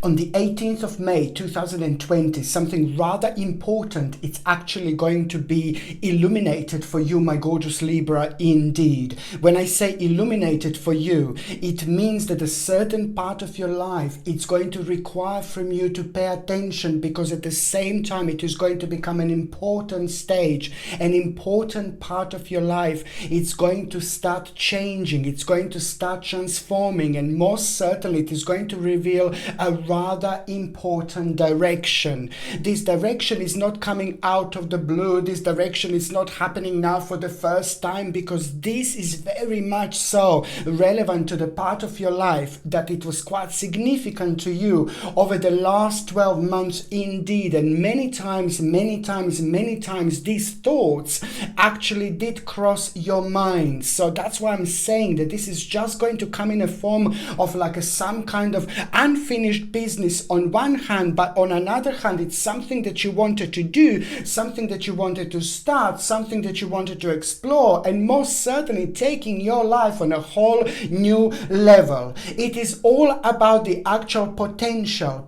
On the 18th of May 2020, something rather important, it's actually going to be illuminated for you, my gorgeous Libra, indeed. When I say illuminated for you, it means that a certain part of your life, it's going to require from you to pay attention, because at the same time it is going to become an important stage, an important part of your life. It's going to start changing, it's going to start transforming, and most certainly it is going to reveal a rather important direction. This direction is not coming out of the blue. This direction is not happening now for the first time, because this is very much so relevant to the part of your life that it was quite significant to you over the last 12 months indeed. And many times these thoughts actually did cross your mind. So that's why I'm saying that this is just going to come in a form of like some kind of unfinished business on one hand, but on another hand, it's something that you wanted to do, something that you wanted to start, something that you wanted to explore, and most certainly taking your life on a whole new level. It is all about the actual potential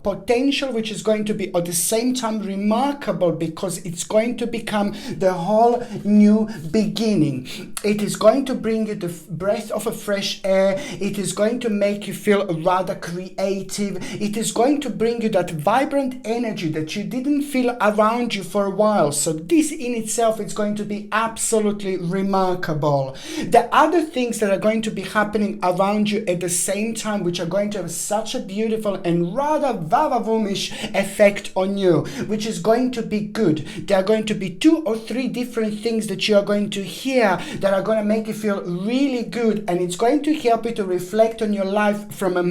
which is going to be at the same time remarkable, because it's going to become the whole new beginning. It is going to bring you the breath of a fresh air. It is going to make you feel rather creative. It is going to bring you that vibrant energy that you didn't feel around you for a while. So this in itself is going to be absolutely remarkable. The other things that are going to be happening around you at the same time, which are going to have such a beautiful and rather vavavoom-ish effect on you, which is going to be good. There are going to be 2 or 3 different things that you are going to hear that are going to make you feel really good, and it's going to help you to reflect on your life from a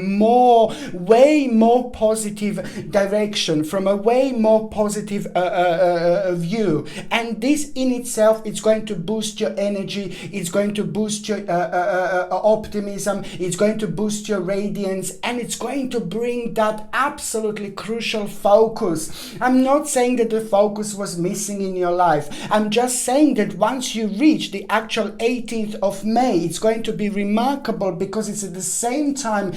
way more positive direction, from a way more positive view. And this in itself, it's going to boost your energy, it's going to boost your optimism, it's going to boost your radiance, and it's going to bring that absolutely crucial focus. I'm not saying that the focus was missing in your life. I'm just saying that once you reach the actual 18th of May, it's going to be remarkable, because it's at the same time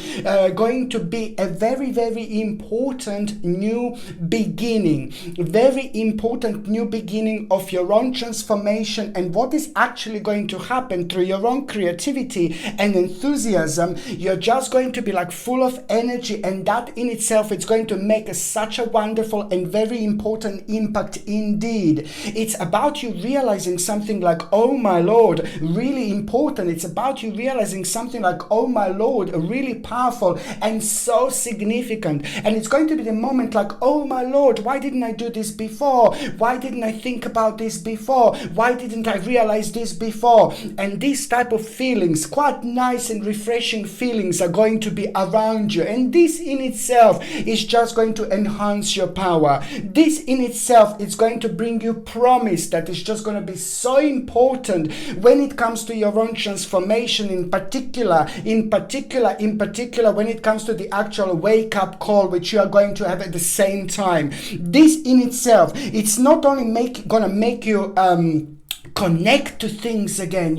going to be a very, very important new beginning. Very important new beginning of your own transformation, and what is actually going to happen through your own creativity and enthusiasm. You're just going to be like full of energy, and that in itself is going to make such a wonderful and very important impact indeed. It's about you realizing something like, oh my Lord, really important. It's about you realizing something like, oh my Lord, really powerful and so significant. And it's going to be the moment like, oh my Lord, why didn't I do this before? Why didn't I think about this before? Why didn't I realize this before? And these type of feelings, quite nice and refreshing feelings, are going to be around you. And this in itself is just going to enhance your power. This in itself is going to bring you promise that is just going to be so important when it comes to your own transformation, in particular when it comes to the actual wake-up call which you are going to have at the same time. This in itself, it's not only gonna make you connect to things again,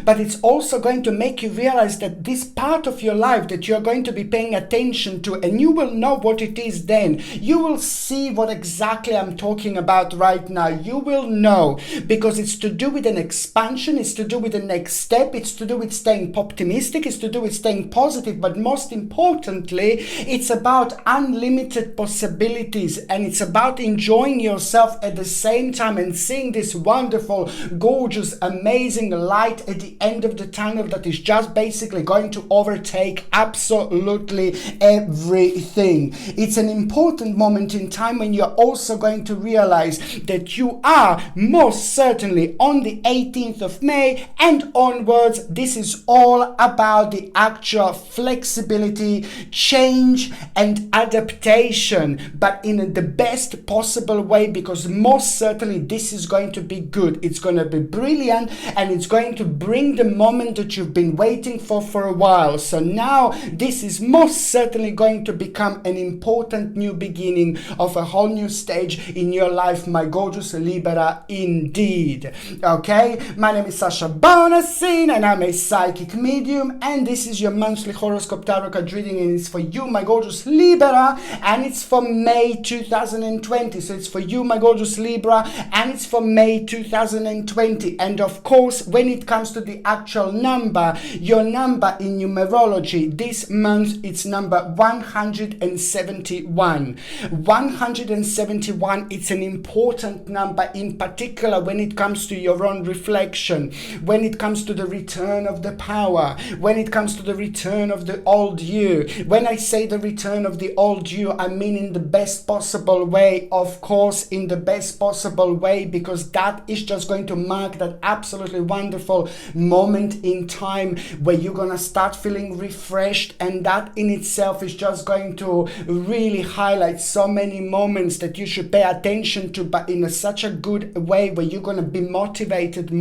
but it's also going to make you realize that this part of your life that you're going to be paying attention to, and you will know what it is then. You will see what exactly I'm talking about right now. You will know, because it's to do with an expansion, it's to do with the next step, it's to do with staying optimistic, it's to do with staying positive, but most importantly, it's about unlimited possibilities, and it's about enjoying yourself at the same time and seeing this wonderful, gorgeous, amazing light at the end of the tunnel that is just basically going to overtake absolutely everything. It's an important moment in time when you're also going to realize that you are most certainly on the 18th of May and onwards. This is all about the actual flexibility, change and adaptation, but in the best possible way, because most certainly this is going to be good. It's It's going to be brilliant, and it's going to bring the moment that you've been waiting for a while. So now this is most certainly going to become an important new beginning of a whole new stage in your life, my gorgeous Libra, indeed. Okay, my name is Sasha Bonasin, and I'm a psychic medium, and this is your monthly horoscope tarot card reading, and it's for you, my gorgeous Libra, and it's for May 2020. So it's for you, my gorgeous Libra, and it's for May 2020. And of course, when it comes to the actual number, your number in numerology this month, it's number 171. 171, it's an important number, in particular when it comes to your own reflection, when it comes to the return of the power, when it comes to the return of the old you. When I say the return of the old you, I mean in the best possible way, of course, in the best possible way, because that is just going to mark that absolutely wonderful moment in time where you're going to start feeling refreshed, and that in itself is just going to really highlight so many moments that you should pay attention to, but in such a good way where you're going to be motivated,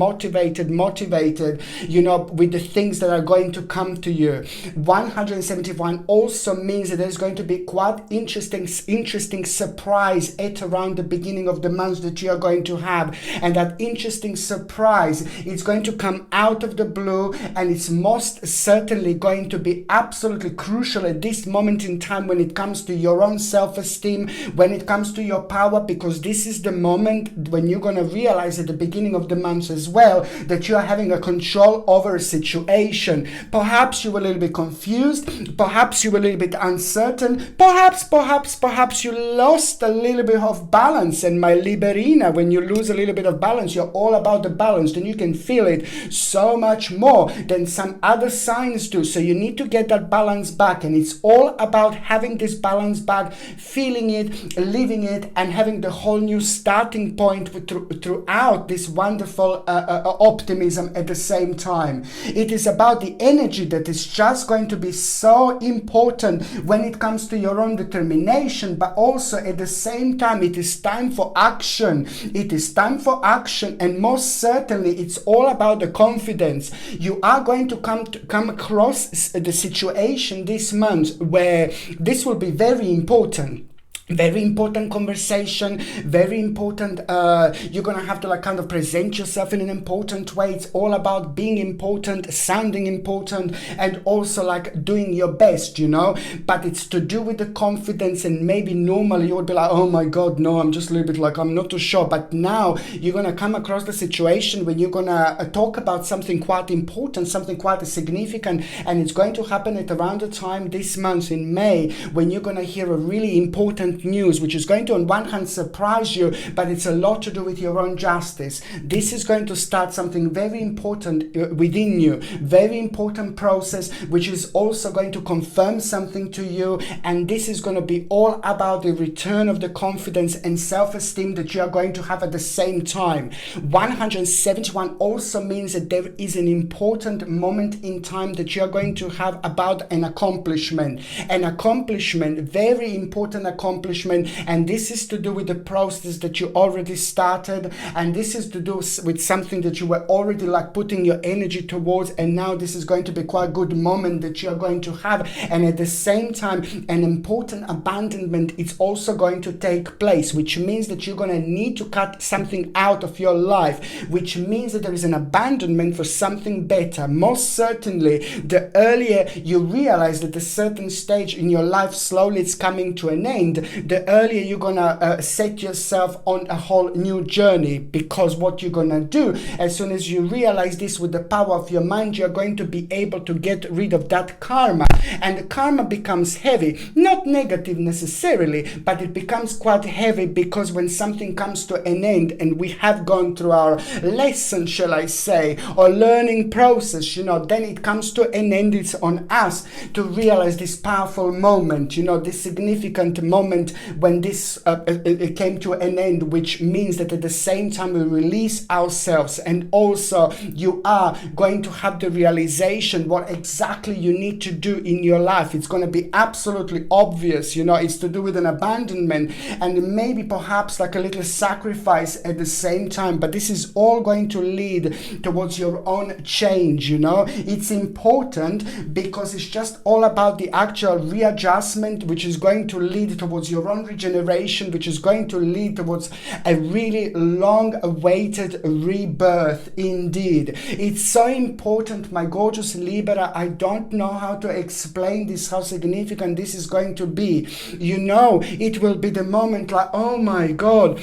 you know, with the things that are going to come to you. 171 also means that there's going to be quite interesting surprise at around the beginning of the month that you are going to have, and that interesting surprise is going to come out of the blue, and it's most certainly going to be absolutely crucial at this moment in time when it comes to your own self-esteem, when it comes to your power, because this is the moment when you're going to realize at the beginning of the month as well that you are having a control over a situation. Perhaps you were a little bit confused, perhaps you were a little bit uncertain, perhaps you lost a little bit of balance. And my Liberina, when you lose a little bit of balance, you're all about the balance, then you can feel it so much more than some other signs do. So you need to get that balance back, and it's all about having this balance back, feeling it, living it, and having the whole new starting point throughout this wonderful optimism at the same time. It is about the energy that is just going to be so important when it comes to your own determination, but also at the same time it is time for action. It is time for action, and most certainly it's all about the confidence. You are going to come across the situation this month where this will be very important. Very important conversation, very important, you're gonna have to like kind of present yourself in an important way. It's all about being important, sounding important, and also like doing your best, you know, but it's to do with the confidence. And maybe normally you would be like, oh my god, no, I'm just a little bit like, I'm not too sure. But now you're gonna come across the situation when you're gonna talk about something quite important, something quite significant, and it's going to happen at around the time this month in May when you're gonna hear a really important news, which is going to on one hand surprise you, but it's a lot to do with your own justice. This is going to start something very important within you, very important process, which is also going to confirm something to you, and this is going to be all about the return of the confidence and self-esteem that you are going to have at the same time. 171 also means that there is an important moment in time that you are going to have about an accomplishment, very important accomplishment, and this is to do with the process that you already started, and this is to do with something that you were already like putting your energy towards, and now this is going to be quite a good moment that you are going to have. And at the same time, an important abandonment is also going to take place, which means that you're going to need to cut something out of your life, which means that there is an abandonment for something better. Most certainly, the earlier you realize that a certain stage in your life slowly is coming to an end, the earlier you're gonna set yourself on a whole new journey. Because what you're gonna do, as soon as you realize this with the power of your mind, you're going to be able to get rid of that karma, and the karma becomes heavy, not negative necessarily, but it becomes quite heavy, because when something comes to an end and we have gone through our lesson, shall I say, or learning process, you know, then it comes to an end. It's on us to realize this powerful moment, you know, this significant moment moment when this it came to an end, which means that at the same time we release ourselves, and also you are going to have the realization what exactly you need to do in your life. It's going to be absolutely obvious, it's to do with an abandonment and maybe perhaps like a little sacrifice at the same time, but this is all going to lead towards your own change. It's important because it's just all about the actual readjustment, which is going to lead towards your own regeneration, which is going to lead towards a really long awaited rebirth indeed. It's so important, my gorgeous Libra. I don't know how to explain this, how significant this is going to be. It will be the moment like, oh my God,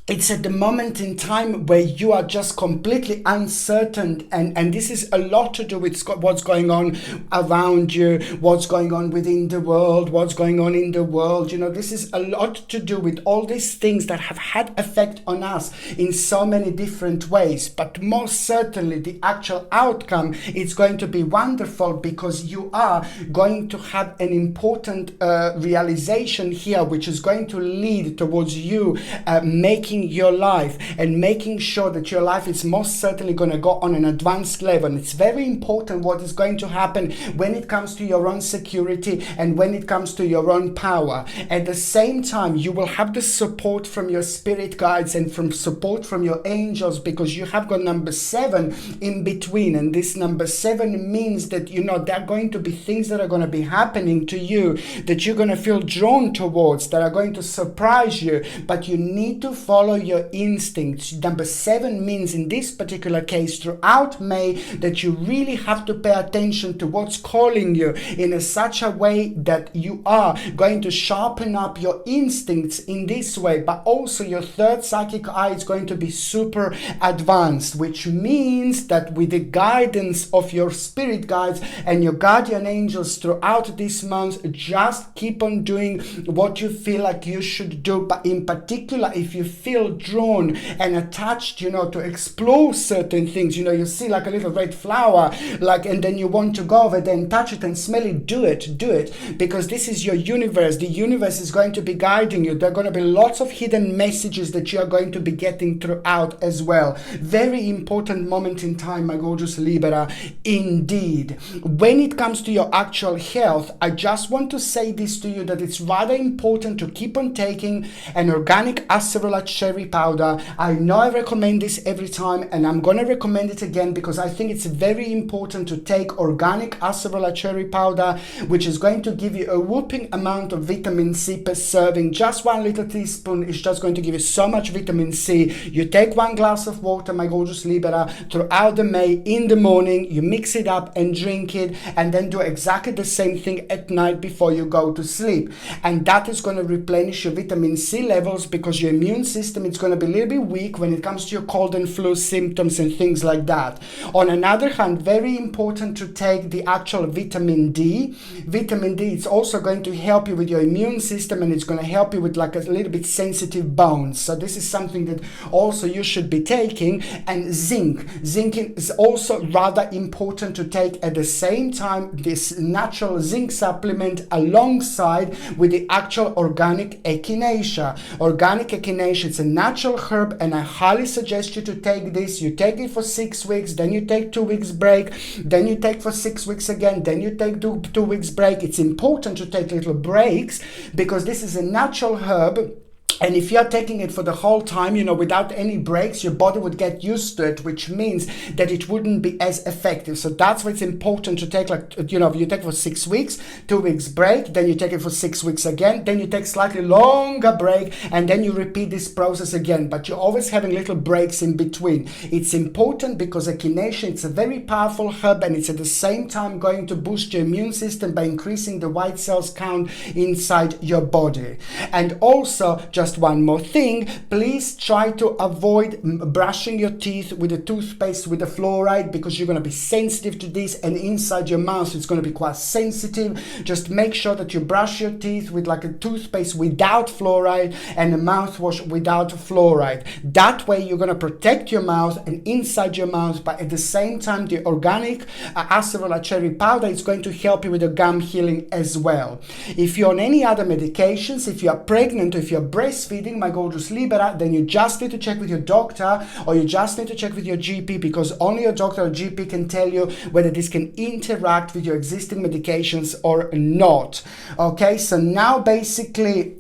it's at the moment in time where you are just completely uncertain, and this is a lot to do with what's going on around you, what's going on within the world, what's going on in the world. This is a lot to do with all these things that have had effect on us in so many different ways. But most certainly the actual outcome is going to be wonderful, because you are going to have an important realization here, which is going to lead towards you making your life and making sure that your life is most certainly going to go on an advanced level. And it's very important what is going to happen when it comes to your own security and when it comes to your own power. At the same time, you will have the support from your spirit guides and from support from your angels, because you have got number 7 in between. And this number 7 means that, there are going to be things that are going to be happening to you that you're going to feel drawn towards, that are going to surprise you, but you need to follow your instincts. Number 7 means in this particular case throughout May that you really have to pay attention to what's calling you in such a way that you are going to sharpen up your instincts in this way, but also your third psychic eye is going to be super advanced, which means that with the guidance of your spirit guides and your guardian angels throughout this month, just keep on doing what you feel like you should do. But in particular, if you feel drawn and attached, to explore certain things, you see like a little red flower, and then you want to go over there and touch it and smell it, do it, because this is your universe. The universe is going to be guiding you. There are going to be lots of hidden messages that you are going to be getting throughout as well. Very important moment in time, my gorgeous Libra, indeed. When it comes to your actual health, I just want to say this to you, that it's rather important to keep on taking an organic acerola cherry powder. I know I recommend this every time, and I'm going to recommend it again because I think it's very important to take organic acerola cherry powder, which is going to give you a whopping amount of vitamin C per serving. Just 1 little teaspoon is just going to give you so much vitamin C. You take 1 glass of water, my gorgeous Libra, throughout the May in the morning, you mix it up and drink it, and then do exactly the same thing at night before you go to sleep. And that is going to replenish your vitamin C levels, because your immune system is going to be a little bit weak when it comes to your cold and flu symptoms and things like that. On another hand, very important to take the actual vitamin D. Vitamin D is also going to help you with your immune system, and it's going to help you with like a little bit sensitive bones. So this is something that also you should be taking. And zinc. Zinc is also rather important to take at the same time, this natural zinc supplement alongside with the actual organic echinacea. Organic echinacea, it's a natural herb, and I highly suggest you to take this. You take it for 6 weeks, then you take 2 weeks break, then you take for 6 weeks again, then you take 2 weeks break. It's important to take little breaks because this is a natural herb. And if you're taking it for the whole time, without any breaks, your body would get used to it, which means that it wouldn't be as effective. So that's why it's important to take, you take for 6 weeks, 2 weeks break, then you take it for 6 weeks again, then you take slightly longer break, and then you repeat this process again. But you're always having little breaks in between. It's important because echinacea, it's a very powerful herb, and it's at the same time going to boost your immune system by increasing the white cells count inside your body. And also, just just one more thing, please try to avoid brushing your teeth with a toothpaste with the fluoride, because you're going to be sensitive to this, and inside your mouth it's going to be quite sensitive. Just make sure that you brush your teeth with like a toothpaste without fluoride and a mouthwash without fluoride. That way you're going to protect your mouth and inside your mouth, but at the same time the organic acerola cherry powder is going to help you with the gum healing as well. If you're on any other medications, if you are pregnant or if you're breastfeeding, my gorgeous Libra, then you just need to check with your doctor, or you just need to check with your GP, because only your doctor or GP can tell you whether this can interact with your existing medications or not. Okay, so now basically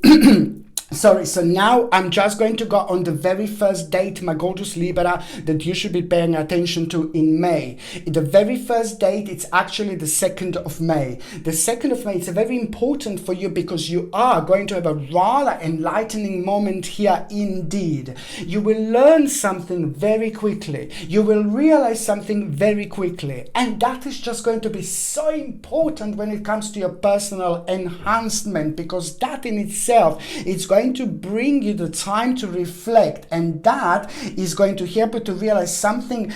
so now I'm just going to go on the very first date, my gorgeous Libra, that you should be paying attention to in May. The very first date, it's actually the 2nd of May. The 2nd of May is very important for you because you are going to have a rather enlightening moment here indeed. You will learn something very quickly. You will realize something very quickly. And that is just going to be so important when it comes to your personal enhancement, because that in itself is going to bring you the time to reflect, and that is going to help you to realize something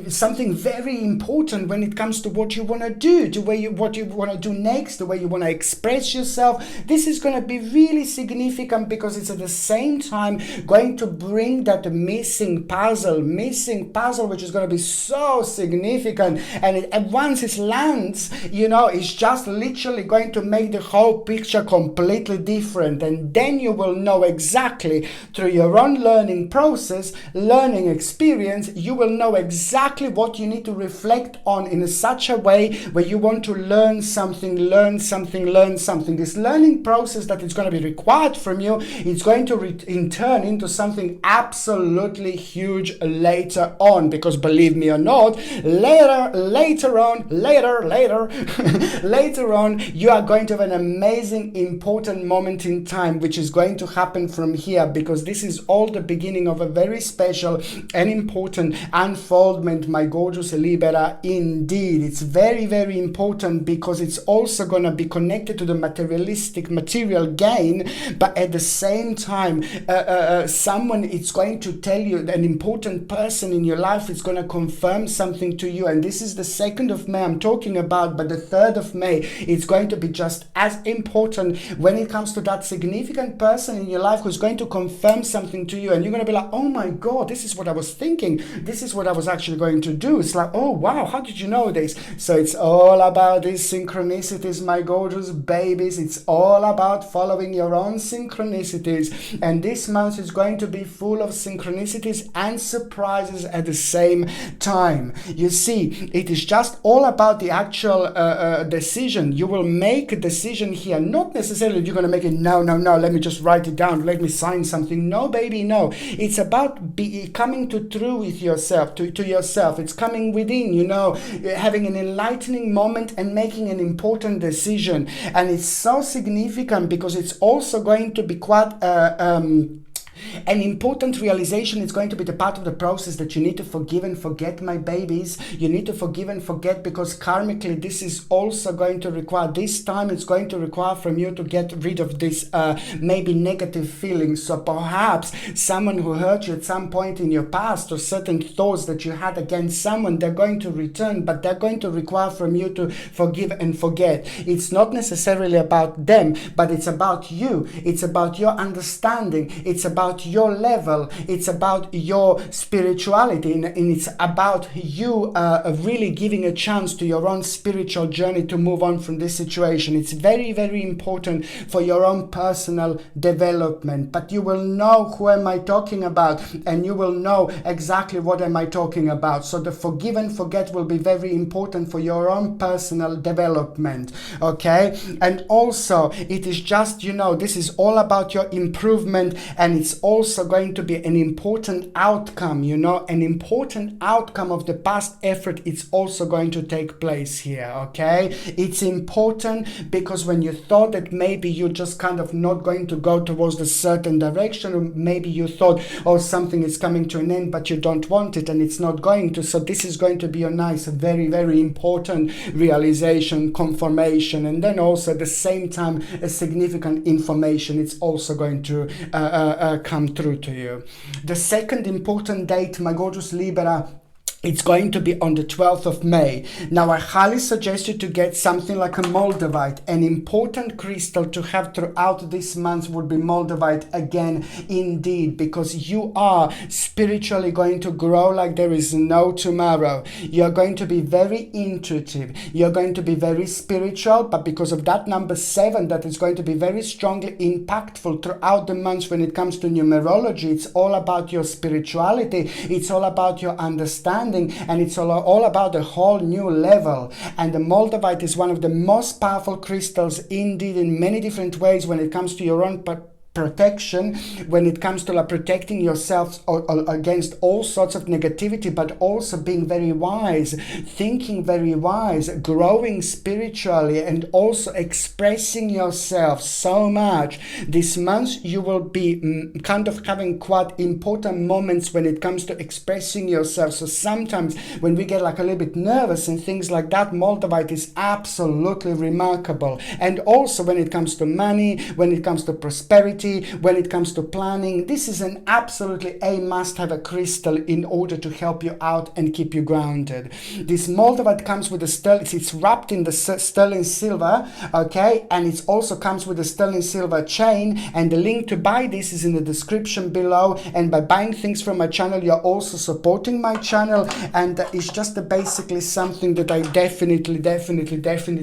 something very important when it comes to what you want to do, what you want to do next, the way you want to express yourself. This is going to be really significant because it's at the same time going to bring that missing puzzle, which is going to be so significant, and once it lands, you know, it's just literally going to make the whole picture completely different. And then you will know exactly, through your own learning process, learning experience, you will know exactly what you need to reflect on in such a way where you want to learn something. This learning process that is going to be required from you, it's going to in turn into something absolutely huge later on, because believe me or not, later on you are going to have an amazing important moment in time, which is going to happen from here, because this is all the beginning of a very special and important unfoldment, my gorgeous Libra. Indeed, it's very, very important because it's also going to be connected to the material gain, but at the same time someone is going to tell you, an important person in your life is going to confirm something to you, and this is the 2nd of May I'm talking about, but the 3rd of May it's going to be just as important when it comes to that significant person in your life who's going to confirm something to you, and you're going to be like, oh my god, this is what I was thinking, this is what I was actually going to do. It's like, oh wow, how did you know this? So it's all about these synchronicities, my gorgeous babies. It's all about following your own synchronicities, and this month is going to be full of synchronicities and surprises at the same time. You see, it is just all about the actual decision. You will make a decision here, not necessarily you're going to make it, no, let me just write it down, let me sign something. No, baby, no. It's about coming to true with yourself, to yourself. It's coming within, you know, having an enlightening moment and making an important decision. And it's so significant because it's also going to be quite an important realization. Is going to be the part of the process that you need to forgive and forget, my babies. You need to forgive and forget, because karmically this is also going to require, this time it's going to require from you to get rid of this maybe negative feelings. So perhaps someone who hurt you at some point in your past, or certain thoughts that you had against someone, they're going to return, but they're going to require from you to forgive and forget. It's not necessarily about them, but it's about you. It's about your understanding. It's about your level, it's about your spirituality, and it's about you really giving a chance to your own spiritual journey to move on from this situation. It's very, very important for your own personal development. But you will know who am I talking about, and you will know exactly what am I talking about. So the forgive and forget will be very important for your own personal development. Okay, and also it is just, you know, this is all about your improvement, and it's it's also going to be an important outcome, you know, an important outcome of the past effort. It's also going to take place here, okay? It's important because when you thought that maybe you're just kind of not going to go towards a certain direction, or maybe you thought, oh, something is coming to an end, but you don't want it and it's not going to. So this is going to be a nice, very, very important realization, confirmation, and then also at the same time a significant information. It's also going to come through to you. The second important date, my gorgeous Libra, it's going to be on the 12th of May. Now, I highly suggest you to get something like a Moldavite. An important crystal to have throughout this month would be Moldavite again, indeed, because you are spiritually going to grow like there is no tomorrow. You're going to be very intuitive. You're going to be very spiritual, but because of that number 7, that is going to be very strongly impactful throughout the month when it comes to numerology. It's all about your spirituality. It's all about your understanding. And it's all about a whole new level. And the Moldavite is one of the most powerful crystals indeed in many different ways when it comes to your own protection, when it comes to like protecting yourself against all sorts of negativity, but also being very wise, thinking very wise, growing spiritually, and also expressing yourself so much. This month you will be kind of having quite important moments when it comes to expressing yourself. So sometimes when we get like a little bit nervous and things like that, Moldavite is absolutely remarkable. And also when it comes to money, when it comes to prosperity, when it comes to planning, this is an absolutely must-have a crystal in order to help you out and keep you grounded. This Moldavite comes with a sterling, it's wrapped in the sterling silver, okay, and it also comes with a sterling silver chain, and the link to buy this is in the description below. And by buying things from my channel, you're also supporting my channel, and it's just basically something that I definitely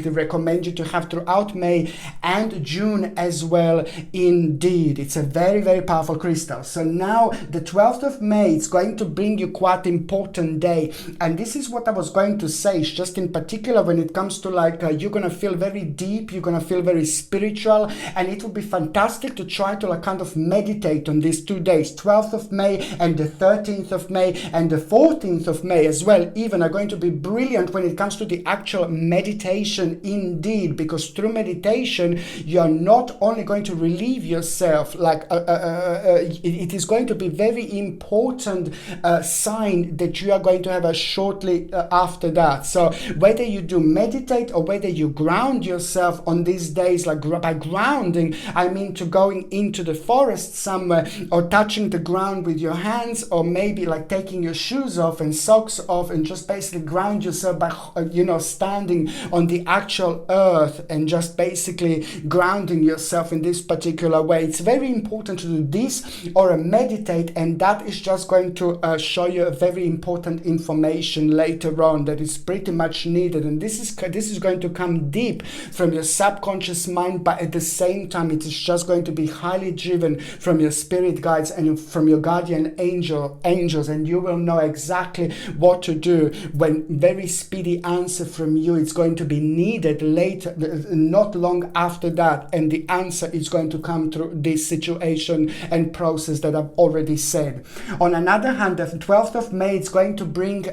recommend you to have throughout May and June as well, indeed. It's a very, very powerful crystal. So now the 12th of May, it's going to bring you quite important day. And this is what I was going to say. It's just in particular when it comes to like, you're going to feel very deep, you're going to feel very spiritual. And it will be fantastic to try to like kind of meditate on these 2 days, 12th of May and the 13th of May and the 14th of May as well. Even are going to be brilliant when it comes to the actual meditation indeed, because through meditation, you're not only going to relieve yourself, like it is going to be very important sign that you are going to have a shortly after that. So whether you do meditate or whether you ground yourself on these days, like by grounding, I mean to going into the forest somewhere or touching the ground with your hands, or maybe like taking your shoes off and socks off and just basically ground yourself by standing on the actual earth and just basically grounding yourself in this particular way. It's very important to do this or meditate, and that is just going to show you a very important information later on that is pretty much needed. And this is going to come deep from your subconscious mind, but at the same time it is just going to be highly driven from your spirit guides and from your guardian angels, and you will know exactly what to do when very speedy answer from you is going to be needed later, not long after that, and the answer is going to come through this situation and process that I've already said. On another hand, the 12th of May, it's going to bring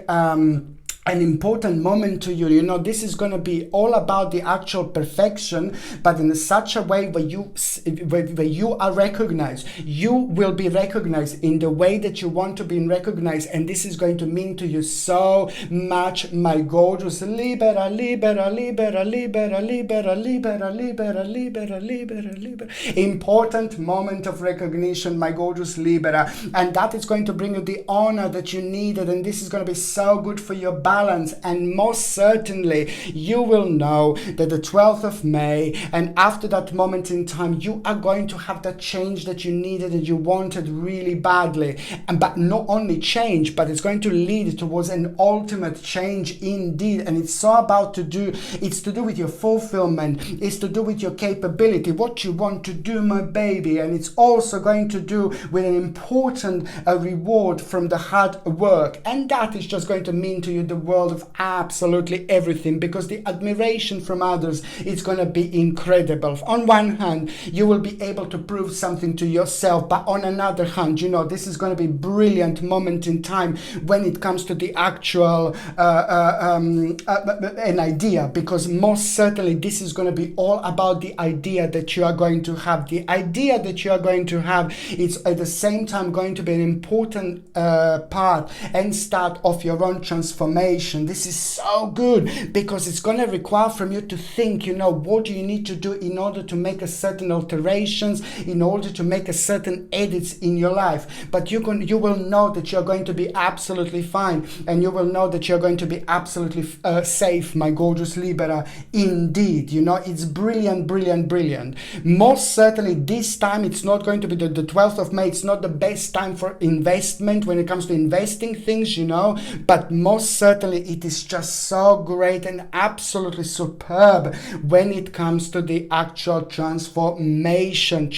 an important moment to you. You know, this is going to be all about the actual perfection, but in such a way where you are recognized. You will be recognized in the way that you want to be recognized, and this is going to mean to you so much, my gorgeous Libra, Libra, Libra, Libra, Libra, Libra, Libra, Libra, Libra, Libra. Important moment of recognition, my gorgeous Libra, and that is going to bring you the honor that you needed, and this is going to be so good for your balance. And most certainly you will know that the 12th of May, and after that moment in time, you are going to have that change that you needed and you wanted really badly. But not only change, but it's going to lead towards an ultimate change indeed. And it's so about it's to do with your fulfillment, it's to do with your capability, what you want to do, my baby. And it's also going to do with an important reward from the hard work, and that is just going to mean to you the world of absolutely everything, because the admiration from others is going to be incredible. On one hand, you will be able to prove something to yourself, but on another hand, you know, this is going to be a brilliant moment in time when it comes to the actual an idea, because most certainly this is going to be all about the idea that you are going to have. The idea that you are going to have is at the same time going to be an important part and start of your own transformation. This is so good because it's going to require from you to think, you know, what do you need to do in order to make a certain alterations, in order to make a certain edits in your life. But you will know that you're going to be absolutely fine, and you will know that you're going to be absolutely safe, my gorgeous Libra. Indeed, you know, it's brilliant, brilliant, brilliant. Most certainly this time it's not going to be the 12th of May. It's not the best time for investment when it comes to investing things, you know, but most certainly it is just so great and absolutely superb when it comes to the actual transformation,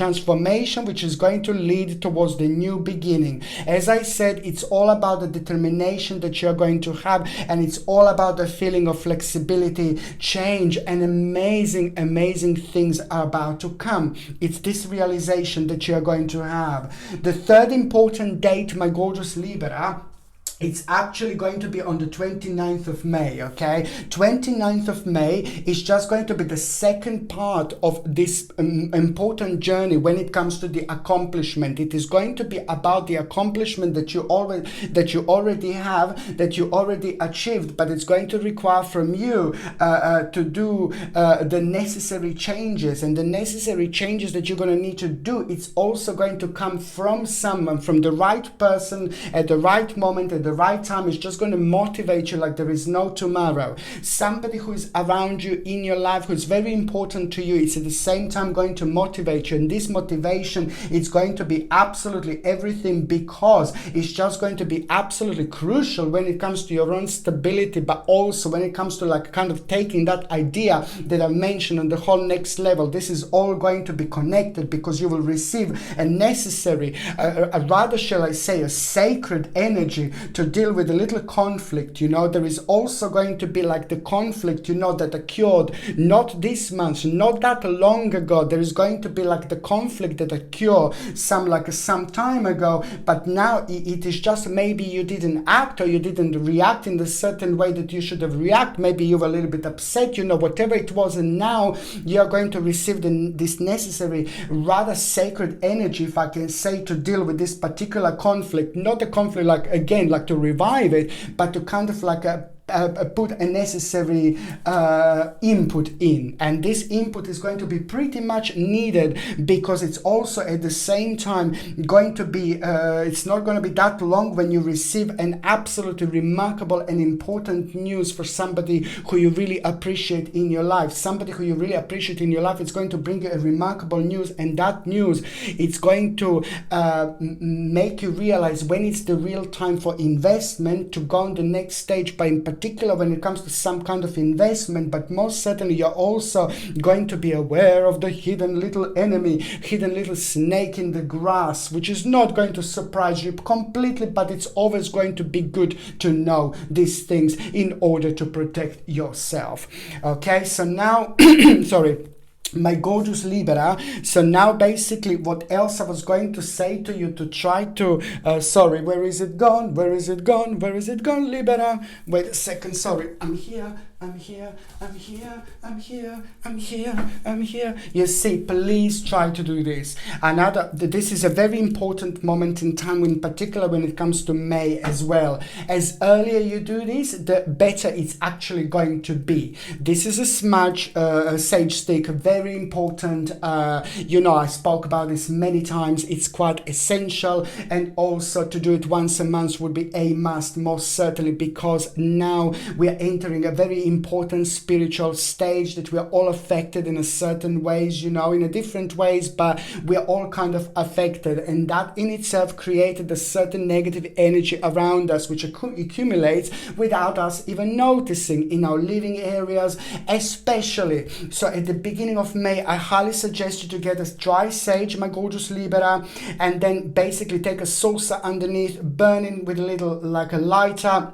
which is going to lead towards the new beginning. As I said, it's all about the determination that you're going to have, and it's all about the feeling of flexibility, change, and amazing things are about to come. It's this realization that you're going to have. The third important date, my gorgeous Libra, it's actually going to be on the 29th of May, okay? 29th of May is just going to be the second part of this important journey when it comes to the accomplishment. It is going to be about the accomplishment that you already have, that you already achieved, but it's going to require from you to do the necessary changes, and the necessary changes that you're going to need to do, it's also going to come from someone, from the right person at the right moment, at the right time. Is just going to motivate you like there is no tomorrow. Somebody who is around you in your life, who is very important to you, it's at the same time going to motivate you, and this motivation is going to be absolutely everything, because it's just going to be absolutely crucial when it comes to your own stability, but also when it comes to like kind of taking that idea that I mentioned on the whole next level. This is all going to be connected, because you will receive a necessary, rather shall I say, a sacred energy to deal with a little conflict. You know, there is also going to be like the conflict, you know, that occurred not this month, not that long ago. There is going to be like the conflict that occurred some time ago, but now it is just maybe you didn't act, or you didn't react in the certain way that you should have reacted. Maybe you were a little bit upset, you know, whatever it was, and now you are going to receive this necessary, rather sacred energy, if I can say, to deal with this particular conflict. Not a conflict like, again, like to revive it, but to kind of like put a necessary input in, and this input is going to be pretty much needed, because it's also at the same time going to be it's not going to be that long when you receive an absolutely remarkable and important news for somebody who you really appreciate in your life. Somebody who you really appreciate in your life, it's going to bring you a remarkable news, and that news, it's going to make you realize when it's the real time for investment to go on the next stage, by in particular when it comes to some kind of investment. But most certainly you're also going to be aware of the hidden little enemy, hidden little snake in the grass, which is not going to surprise you completely, but it's always going to be good to know these things in order to protect yourself. Okay, so now sorry, my gorgeous Libra. So now basically what else I was going to say to you, to try to sorry, where is it gone, Libra? Wait a second, sorry, I'm here. You see, please try to do this. This is a very important moment in time, in particular when it comes to May as well. As earlier you do this, the better it's actually going to be. This is a smudge sage stick, very important. You know, I spoke about this many times. It's quite essential, and also to do it once a month would be a must, most certainly, because now we are entering a very important spiritual stage that we are all affected in a certain ways, you know, in a different ways, but we are all kind of affected, and that in itself created a certain negative energy around us, which accumulates without us even noticing in our living areas especially. So at the beginning of May, I highly suggest you to get a dry sage, my gorgeous Libra, and then basically take a saucer underneath, burn it with a little, like a lighter,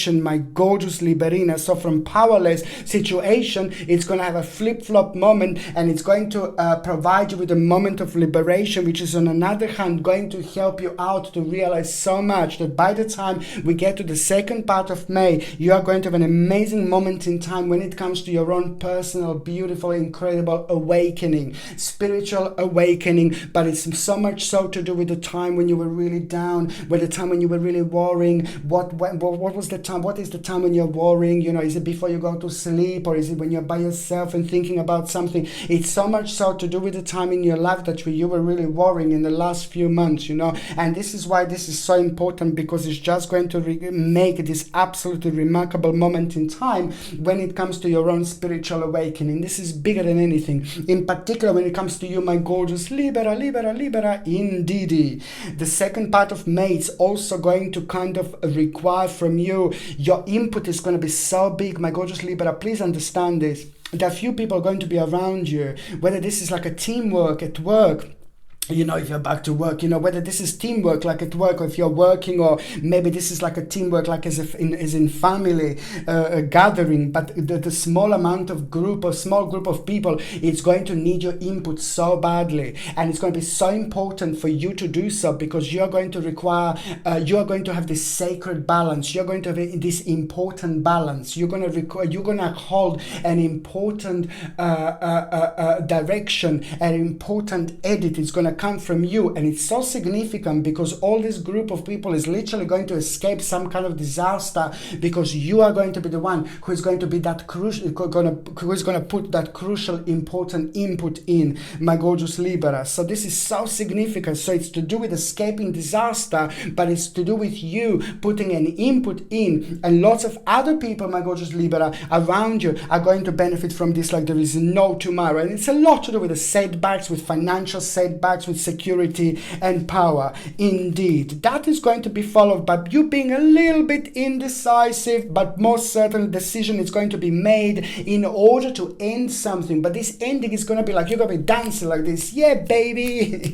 situation, my gorgeous Liberina. So from powerless situation, it's going to have a flip-flop moment, and it's going to provide you with a moment of liberation, which is on another hand going to help you out to realize so much that by the time we get to the second part of May, you are going to have an amazing moment in time when it comes to your own personal, beautiful, incredible awakening, spiritual awakening. But it's so much so to do with the time when you were really down, with the time when you were really worrying. What was the time? What is the time when you're worrying? You know, is it before you go to sleep, or is it when you're by yourself and thinking about something? It's so much so to do with the time in your life that you were really worrying in the last few months, you know. And this is why this is so important, because it's just going to make this absolutely remarkable moment in time when it comes to your own spiritual awakening. This is bigger than anything, in particular when it comes to you, my gorgeous Libra, indeed. The second part of May, it's also going to kind of require from you, your input is going to be so big, my gorgeous Libra. Please understand this. There are few people going to be around you, whether this is like a teamwork at work, you know, if you're back to work, you know, whether this is teamwork like at work, or if you're working, or maybe this is like a teamwork like as in family gathering. But the small amount of group, or small group of people, it's going to need your input so badly, and it's going to be so important for you to do so, because you're going to require, you're going to have this sacred balance, you're going to have this important balance, you're going to hold an important direction, an important edit. It's going to come from you, and it's so significant because all this group of people is literally going to escape some kind of disaster, because you are going to be the one who is going to be that crucial, who is going to put that crucial important input in, my gorgeous Libra. So this is so significant. So it's to do with escaping disaster, but it's to do with you putting an input in, and lots of other people, my gorgeous Libra, around you are going to benefit from this like there is no tomorrow. And it's a lot to do with the setbacks, with financial setbacks, with security and power. Indeed, that is going to be followed by you being a little bit indecisive, but most certainly decision is going to be made in order to end something. But this ending is going to be like, you're going to be dancing like this. Yeah, baby.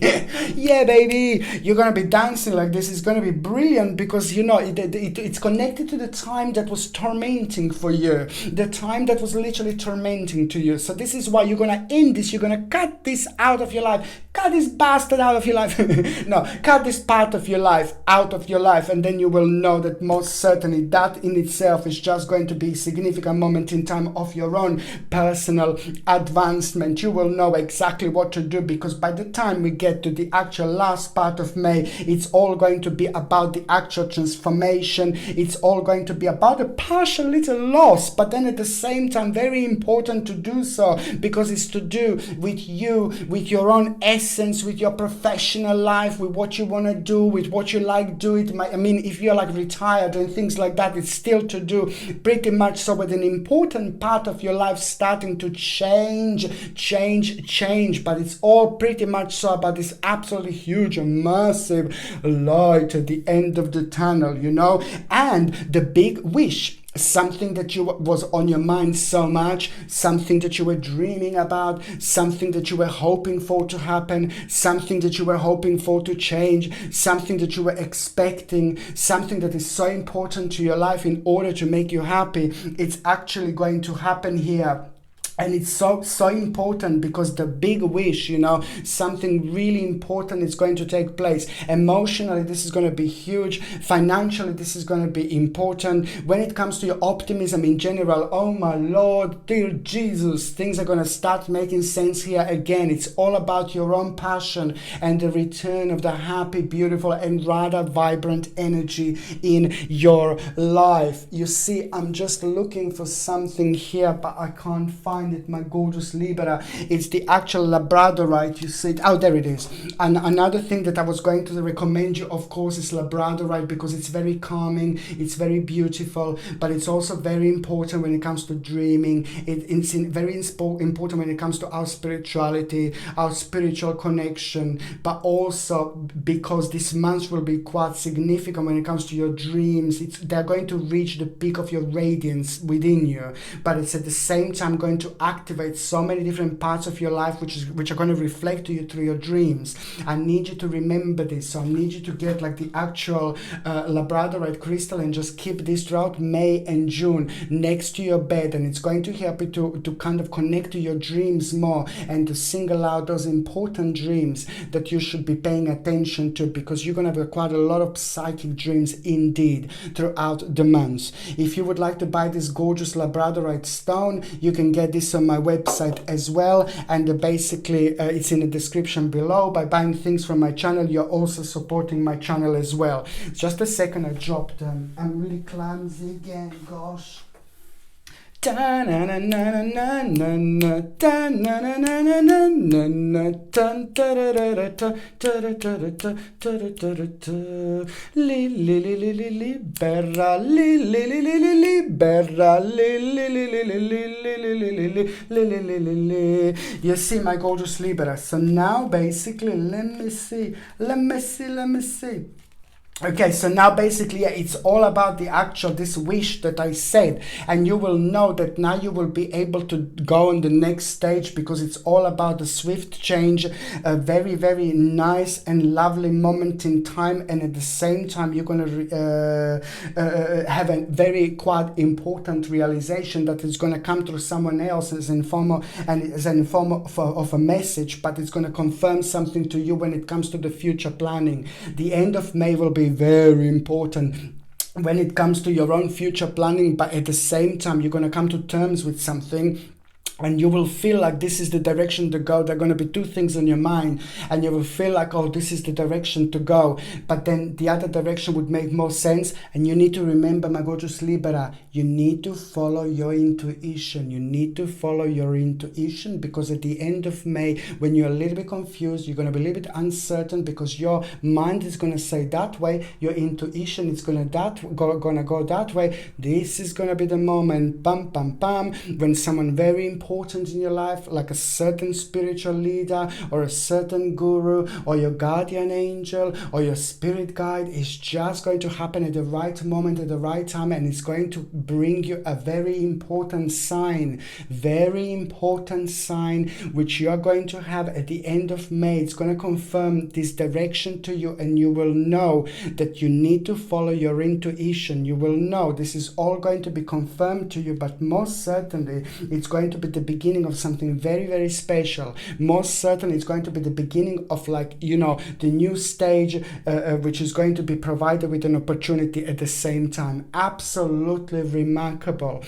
Yeah, baby. You're going to be dancing like this. It's going to be brilliant, because, you know, it's connected to the time that was tormenting for you, the time that was literally tormenting to you. So this is why you're going to end this. You're going to cut this out of your life. Cut this bastard out of your life. No, cut this part of your life out of your life, and then you will know that most certainly that in itself is just going to be a significant moment in time of your own personal advancement. You will know exactly what to do, because by the time we get to the actual last part of May, it's all going to be about the actual transformation. It's all going to be about a partial little loss, but then at the same time very important to do so, because it's to do with you, with your own essence, with your professional life, with what you want to do, with what you like do it. I mean, if you're like retired and things like that, it's still to do pretty much so with an important part of your life starting to change, but it's all pretty much so about this absolutely huge and massive light at the end of the tunnel, you know. And the big wish, something that was on your mind so much, something that you were dreaming about, something that you were hoping for to happen, something that you were hoping for to change, something that you were expecting, something that is so important to your life in order to make you happy. It's actually going to happen here. And it's so important, because the big wish, you know, something really important is going to take place. Emotionally, this is going to be huge. Financially, this is going to be important. When it comes to your optimism in general, oh my Lord, dear Jesus, things are going to start making sense here again. It's all about your own passion and the return of the happy, beautiful, and rather vibrant energy in your life. You see, I'm just looking for something here, but I can't find it, my gorgeous Libra. It's the actual Labradorite. You see it. Oh, there it is. And another thing that I was going to recommend you, of course, is Labradorite, because it's very calming, it's very beautiful, but it's also very important when it comes to dreaming. It's very important when it comes to our spirituality, our spiritual connection, but also because this month will be quite significant when it comes to your dreams. They're going to reach the peak of your radiance within you, but it's at the same time going to activate so many different parts of your life which are going to reflect to you through your dreams. I need you to remember this. So I need you to get like the actual labradorite crystal and just keep this throughout May and June next to your bed, and it's going to help you to kind of connect to your dreams more and to single out those important dreams that you should be paying attention to, because you're going to have quite a lot of psychic dreams indeed throughout the months. If you would like to buy this gorgeous labradorite stone, you can get this on my website as well, and basically it's in the description below. By buying things from my channel, you're also supporting my channel as well. Just a second, I dropped them. I'm really clumsy again, gosh. You see, my gorgeous Libra. So now basically, let me see. Okay, so now basically it's all about the actual, this wish that I said, and you will know that now you will be able to go on the next stage, because it's all about the swift change, a very, very nice and lovely moment in time, and at the same time you're going to have a very quite important realization that is going to come through someone else as in form of a message, but it's going to confirm something to you when it comes to the future planning. The end of May will be very important when it comes to your own future planning, but at the same time you're going to come to terms with something and you will feel like this is the direction to go. There are going to be two things on your mind, and you will feel like, oh, this is the direction to go, but then the other direction would make more sense. And you need to remember, my gorgeous Libra, you need to follow your intuition. You need to follow your intuition, because at the end of May, when you're a little bit confused, you're going to be a little bit uncertain, because your mind is going to say that way, your intuition is going to go that way. This is going to be the moment, bam, bam, bam, when someone very important in your life, like a certain spiritual leader or a certain guru or your guardian angel or your spirit guide, is just going to happen at the right moment, at the right time, and it's going to bring you a very important sign, which you are going to have at the end of May. It's going to confirm this direction to you, and you will know that you need to follow your intuition. You will know this is all going to be confirmed to you, but most certainly it's going to be the beginning of something very, very special. Most certainly it's going to be the beginning of, like, you know, the new stage, which is going to be provided with an opportunity at the same time. Absolutely remarkable,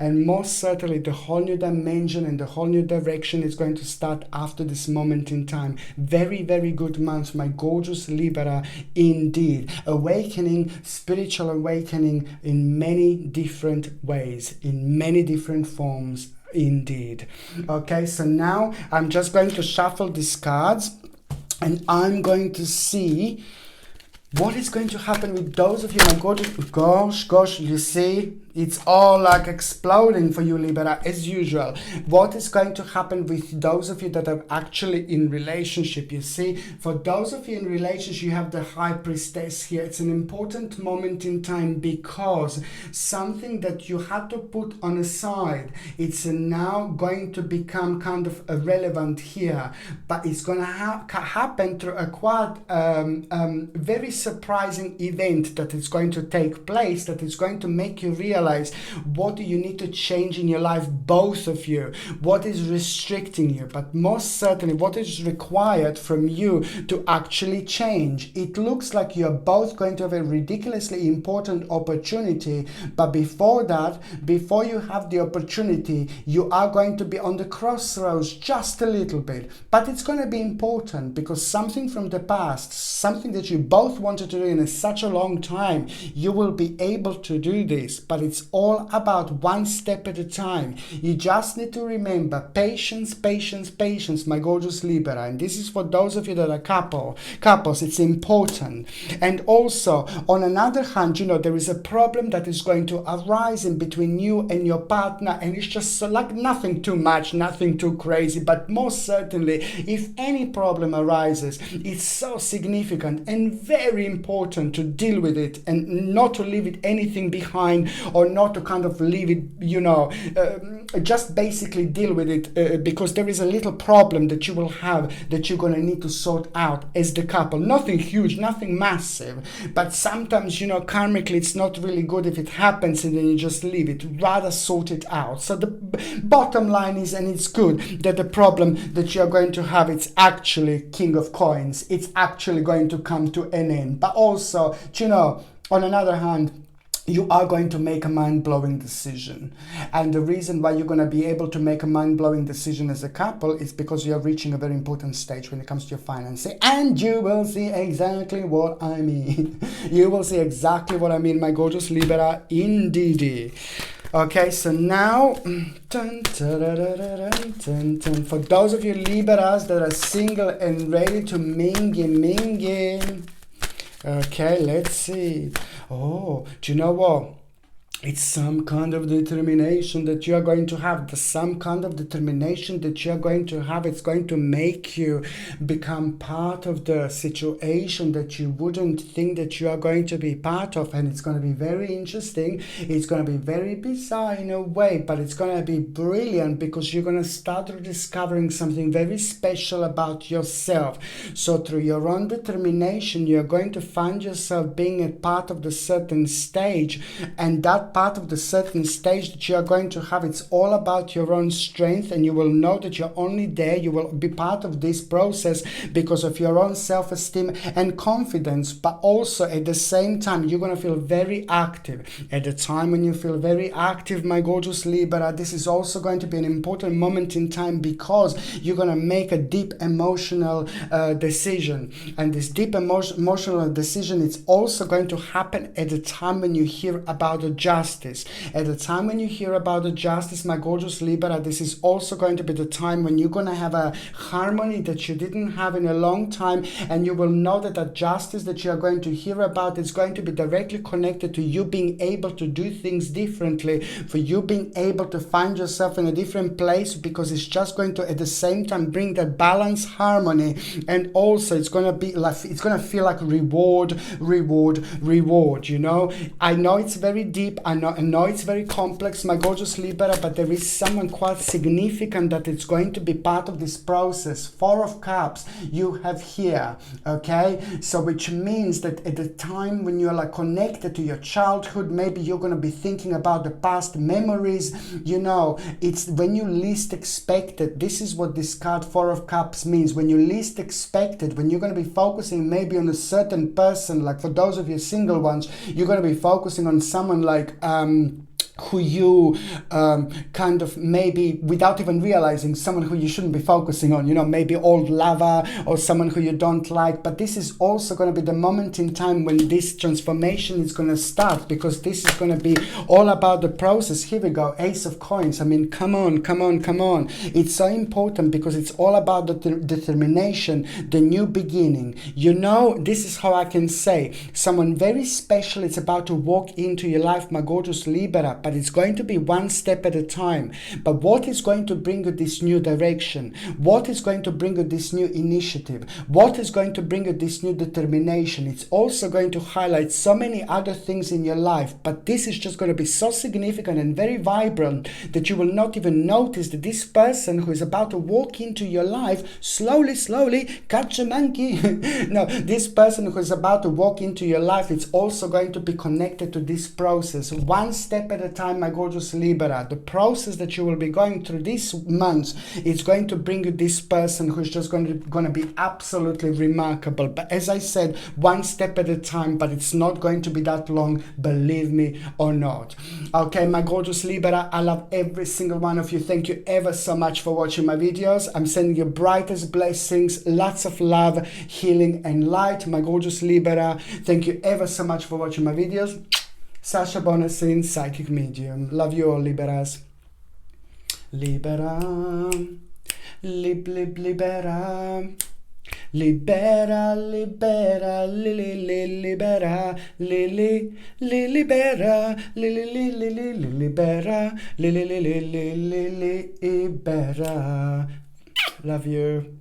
and most certainly the whole new dimension and the whole new direction is going to start after this moment in time. Very, very good month, my gorgeous Libra, indeed. Awakening, spiritual awakening in many different ways, in many different forms, indeed. Okay, so now I'm just going to shuffle these cards, and I'm going to see what is going to happen with those of you, my gorgeous, gosh, you see, it's all like exploding for you, Libra, as usual. What is going to happen with those of you that are actually in relationship? You see, for those of you in relationship, you have the High Priestess here. It's an important moment in time, because something that you had to put on a side, it's now going to become kind of irrelevant here, but it's going to happen through a quite very surprising event that is going to take place, that is going to make you realize what do you need to change in your life, both of you, what is restricting you, but most certainly what is required from you to actually change. It looks like you're both going to have a ridiculously important opportunity, but before that, before you have the opportunity, you are going to be on the crossroads just a little bit, but it's going to be important, because something from the past, something that you both wanted to do in such a long time, you will be able to do this, but it's all about one step at a time. You just need to remember patience, my gorgeous Libra. And this is for those of you that are couples, it's important. And also, on another hand, you know, there is a problem that is going to arise in between you and your partner, and it's just so, like, nothing too much, nothing too crazy, but most certainly, if any problem arises, it's so significant and very important to deal with it and not to leave it anything behind, or not to kind of leave it, you know, just basically deal with it, because there is a little problem that you will have that you're going to need to sort out as the couple. Nothing huge, nothing massive, but sometimes, you know, karmically it's not really good if it happens and then you just leave it. Rather sort it out. So the bottom line is, and it's good, that the problem that you're going to have, it's actually King of Coins. It's actually going to come to an end. But also, you know, on another hand, you are going to make a mind-blowing decision. And the reason why you're going to be able to make a mind-blowing decision as a couple is because you're reaching a very important stage when it comes to your financing. And you will see exactly what I mean. You will see exactly what I mean, my gorgeous Libra, indeed. Okay, so now, for those of you Libras that are single and ready to mingy. Okay, let's see. Oh, do you know what? It's some kind of determination that you are going to have. There's some kind of determination that you are going to have. It's going to make you become part of the situation that you wouldn't think that you are going to be part of. And it's going to be very interesting. It's going to be very bizarre in a way, but it's going to be brilliant because you're going to start discovering something very special about yourself. So through your own determination, you're going to find yourself being a part of the certain stage, and that part of the certain stage that you are going to have, it's all about your own strength, and you will know that you're only there, you will be part of this process because of your own self-esteem and confidence. But also at the same time, you're going to feel very active. At the time when you feel very active, my gorgeous Libra, this is also going to be an important moment in time because you're going to make a deep emotional decision. And this deep emotional decision, it's also going to happen at the time when you hear about the justice. At the time when you hear about the justice, my gorgeous Libra, this is also going to be the time when you're going to have a harmony that you didn't have in a long time, and you will know that the justice that you are going to hear about is going to be directly connected to you being able to do things differently, for you being able to find yourself in a different place, because it's just going to at the same time bring that balance, harmony, and also it's going to be like, it's going to feel like reward, you know. I know it's very deep, I know it's very complex, my gorgeous Libra, but there is someone quite significant that it's going to be part of this process. Four of Cups you have here, okay? So which means that at the time when you're like connected to your childhood, maybe you're going to be thinking about the past memories, you know, it's when you least expect it. This is what this card Four of Cups means. When you least expect it, when you're going to be focusing maybe on a certain person, like for those of you single ones, you're going to be focusing on someone like who you kind of maybe without even realizing, someone who you shouldn't be focusing on, you know, maybe old lover or someone who you don't like. But this is also going to be the moment in time when this transformation is going to start, because this is going to be all about the process. Here we go, Ace of Coins. I mean, come on. It's so important because it's all about the determination, the new beginning. You know, this is how I can say someone very special is about to walk into your life, my gorgeous Libra, but it's going to be one step at a time. But what is going to bring you this new direction? What is going to bring you this new initiative? What is going to bring you this new determination? It's also going to highlight so many other things in your life, but this is just going to be so significant and very vibrant that you will not even notice that this person who is about to walk into your life, slowly, catch a monkey. No, this person who is about to walk into your life, it's also going to be connected to this process. One step at a time, my gorgeous Libra. The process that you will be going through this month is going to bring you this person who's just going to be absolutely remarkable. But as I said, one step at a time, but it's not going to be that long, believe me or not. Okay, my gorgeous Libra, I love every single one of you. Thank you ever so much for watching my videos. I'm sending you brightest blessings, lots of love, healing and light, my gorgeous Libra. Thank you ever so much for watching my videos. Sasha Bonasin, Psychic Medium. Love you all, Liberas. Libera. Libera. Libera, libera, libera, libera, libera, libera. Love you.